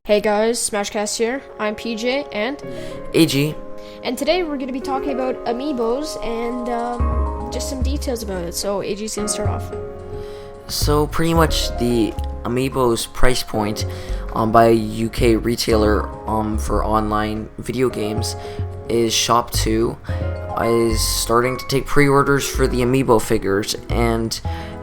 Hey guys, Smashcast here. I'm PJ and AG. today we're going to be talking about Amiibos and just some details about it. So AG's going to start off. So pretty much the Amiibo's price point by a UK retailer for online video games is Shop2 is starting to take pre-orders for the Amiibo figures, and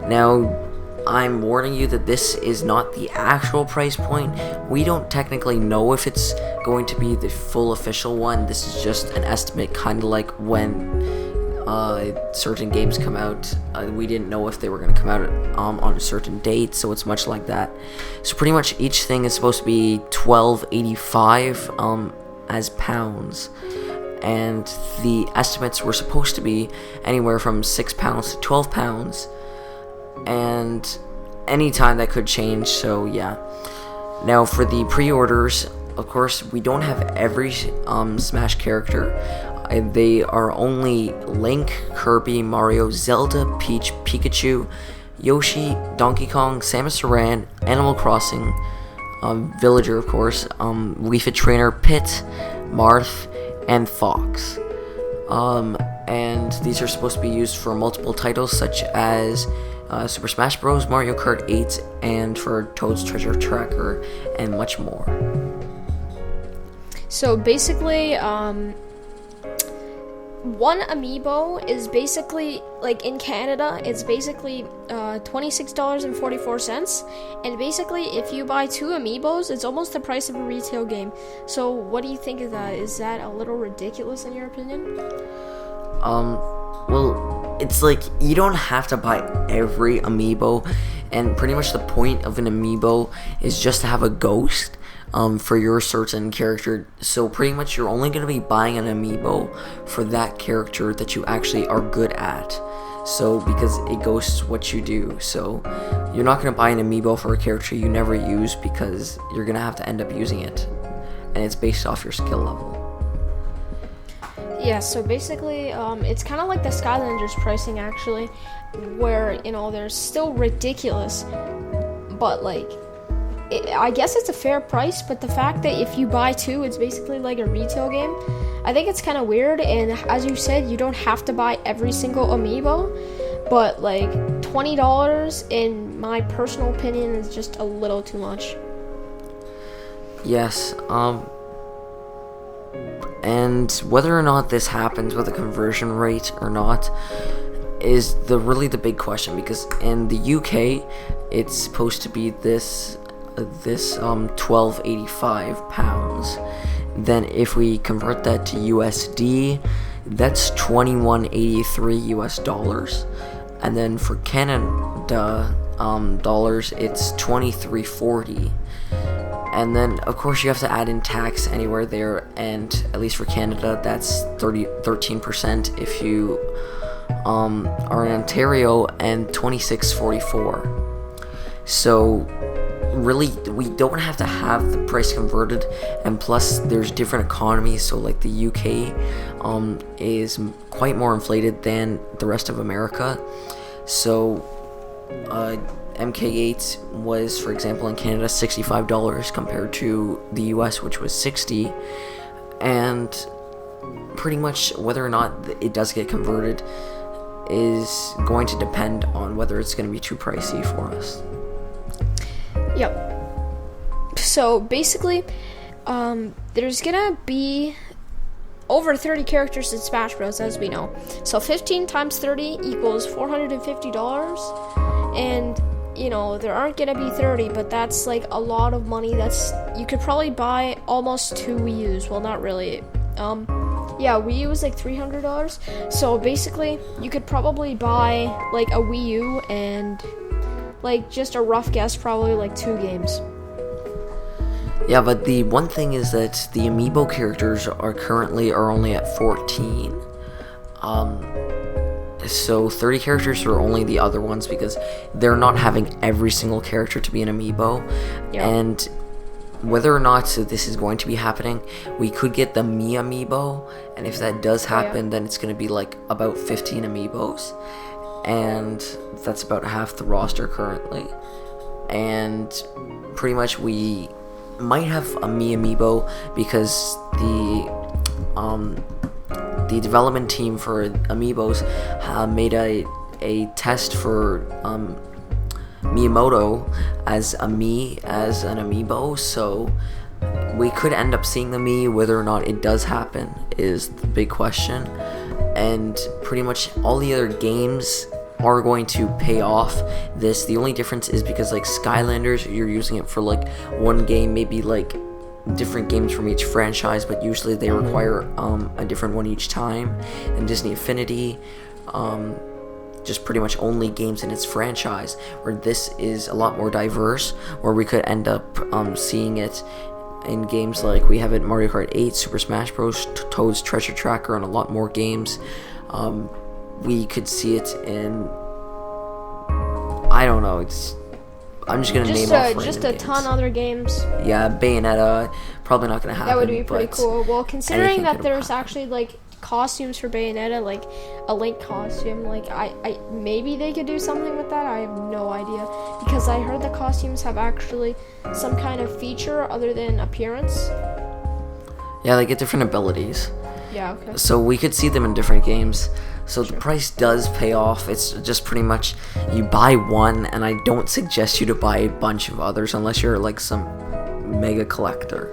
now I'm warning you that this is not the actual price point. We don't technically know if it's going to be the full official one. This is just an estimate, kind of like when certain games come out. We didn't know if they were going to come out on a certain date, so it's much like that. So pretty much each thing is supposed to be $12.85 as pounds, and the estimates were supposed to be anywhere from £6 to £12, and anytime that could change. So yeah, now for the pre-orders, of course we don't have every Smash character. They are only Link, Kirby, Mario, Zelda, Peach, Pikachu, Yoshi, Donkey Kong, Samus Aran, Animal Crossing, Villager of course, Leaf Trainer, Pit, Marth, and Fox. And these are supposed to be used for multiple titles such as Super Smash Bros., Mario Kart 8, and for Toad's Treasure Tracker, and much more. So basically, one Amiibo is basically, like in Canada, it's basically $26.44, and basically if you buy two Amiibos, it's almost the price of a retail game. So what do you think of that? Is that a little ridiculous in your opinion? Well, it's like you don't have to buy every Amiibo, and pretty much the point of an Amiibo is just to have a ghost for your certain character. So pretty much you're only going to be buying an Amiibo for that character that you actually are good at. So because it ghosts what you do, so you're not going to buy an Amiibo for a character you never use, because you're going to have to end up using it, and it's based off your skill level. Yeah, so basically, it's kind of like the Skylanders pricing, actually, where, they're still ridiculous, but, I guess it's a fair price, but the fact that if you buy two, it's basically like a retail game, I think it's kind of weird, and as you said, you don't have to buy every single Amiibo, but, $20, in my personal opinion, is just a little too much. Yes, and whether or not this happens with a conversion rate or not is really the big question, because in the UK it's supposed to be this £12.85. Then if we convert that to USD, that's $21.83 US, and then for Canada dollars, it's $23.40. And then, of course, you have to add in tax anywhere there, and at least for Canada, that's 13% if you are in Ontario, and $26.44. So, really, we don't have to have the price converted, and plus, there's different economies, so like the UK is quite more inflated than the rest of America. So, MK8 was, for example, in Canada $65 compared to the US, which was $60, and pretty much whether or not it does get converted is going to depend on whether it's going to be too pricey for us. Yep. So basically, there's gonna be over 30 characters in Smash Bros, as we know. So 15 times 30 equals $450, and there aren't gonna be 30, but that's like a lot of money. You could probably buy almost two Wii U's. Well, not really. Wii U is like $300. So basically, you could probably buy like a Wii U and just a rough guess, probably like 2 games. Yeah, but the one thing is that the Amiibo characters are currently only at 14. So 30 characters are only the other ones, because they're not having every single character to be an Amiibo. Yeah. And whether or not this is going to be happening, we could get the Me Amiibo, and if that does happen, then it's going to be like about 15 Amiibos, and that's about half the roster currently. And pretty much we might have a Amiibo because the development team for Amiibos made a test for Miyamoto as an Amiibo, so we could end up seeing the Mii. Whether or not it does happen is the big question, and pretty much all the other games are going to pay off this. The only difference is because like Skylanders, you're using it for like one game, maybe like different games from each franchise, but usually they require a different one each time. And Disney Infinity, just pretty much only games in its franchise, where this is a lot more diverse, where we could end up seeing it in games like we have it in Mario Kart 8, Super Smash Bros, Toad's Treasure Tracker, and a lot more games. We could see it in, I don't know, I'm just gonna name off just random a ton other games. Yeah, Bayonetta, probably not gonna happen. That would be pretty cool. Well, considering that there's happen. actually like costumes for Bayonetta, like a Link costume, like I maybe they could do something with that. I have no idea, because I heard the costumes have actually some kind of feature other than appearance. Yeah, they get different abilities. Yeah, okay. So we could see them in different games. So the price does pay off. It's just pretty much you buy one, and I don't suggest you to buy a bunch of others unless you're like some mega collector.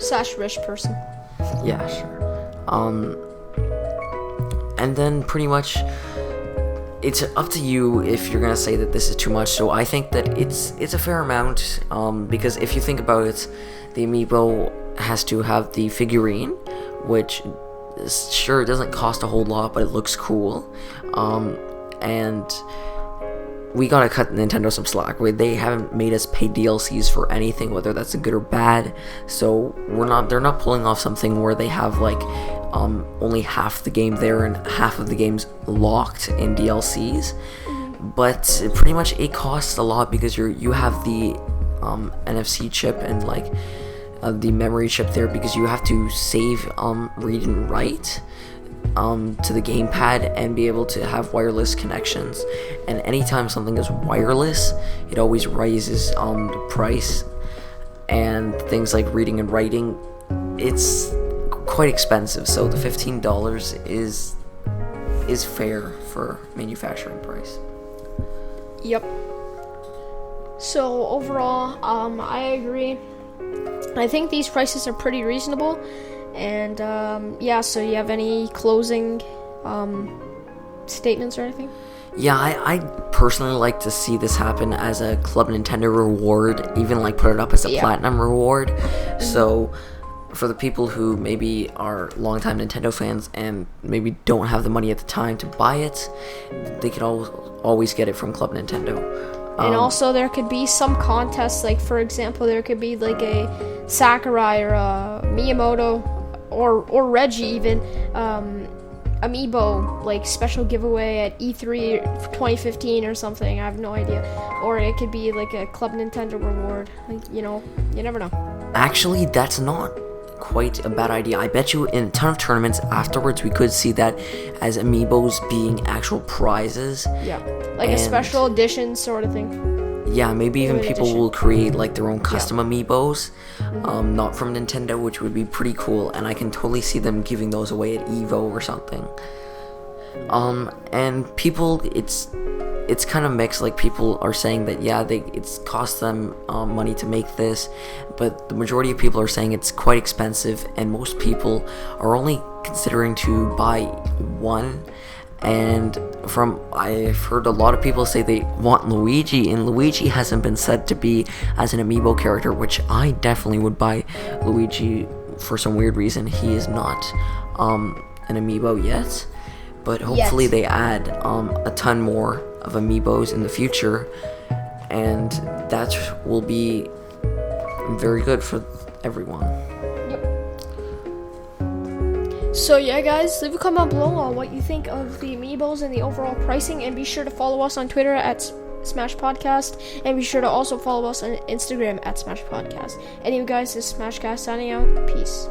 / rich person. Yeah, sure. And then pretty much it's up to you if you're gonna say that this is too much. So I think that it's a fair amount, because if you think about it, the Amiibo has to have the figurine, which sure, it doesn't cost a whole lot, but it looks cool. And we gotta cut Nintendo some slack. They haven't made us pay DLCs for anything, whether that's good or bad. So they're not pulling off something where they have like only half the game there and half of the game's locked in DLCs. But pretty much it costs a lot because you have the NFC chip and like the memory chip there, because you have to save read and write to the gamepad and be able to have wireless connections. And anytime something is wireless, it always raises the price. And things like reading and writing, it's quite expensive. So the $15 is fair for manufacturing price. Yep. So overall, I agree. I think these prices are pretty reasonable. And yeah, so you have any closing statements or anything? Yeah, I personally like to see this happen as a Club Nintendo reward, even like put it up as a platinum reward. So for the people who maybe are longtime Nintendo fans and maybe don't have the money at the time to buy it, they can always get it from Club Nintendo. And also there could be some contests, like for example, there could be like a Sakurai or a Miyamoto or Reggie even, Amiibo like special giveaway at E3 for 2015 or something. I have no idea. Or it could be like a Club Nintendo reward. Like, you know, you never know. Actually, that's not quite a bad idea. I bet you in a ton of tournaments afterwards we could see that as Amiibos being actual prizes. Yeah, like a special edition sort of thing. Yeah, maybe even people will create like their own custom Amiibos, Mm-hmm. not from Nintendo, which would be pretty cool, and I can totally see them giving those away at EVO or something. And people, it's kind of mixed. Like people are saying that it's cost them money to make this, but the majority of people are saying it's quite expensive, and most people are only considering to buy one. And I've heard a lot of people say they want Luigi, and Luigi hasn't been said to be as an Amiibo character, which I definitely would buy Luigi for some weird reason. He is not an Amiibo yet, but hopefully they add a ton more of Amiibos in the future, and that will be very good for everyone. So yeah, guys, leave a comment below on what you think of the Amiibos and the overall pricing, and be sure to follow us on Twitter at Smash Podcast, and be sure to also follow us on Instagram at Smash Podcast. Anyway, guys, this is Smashcast signing out. Peace.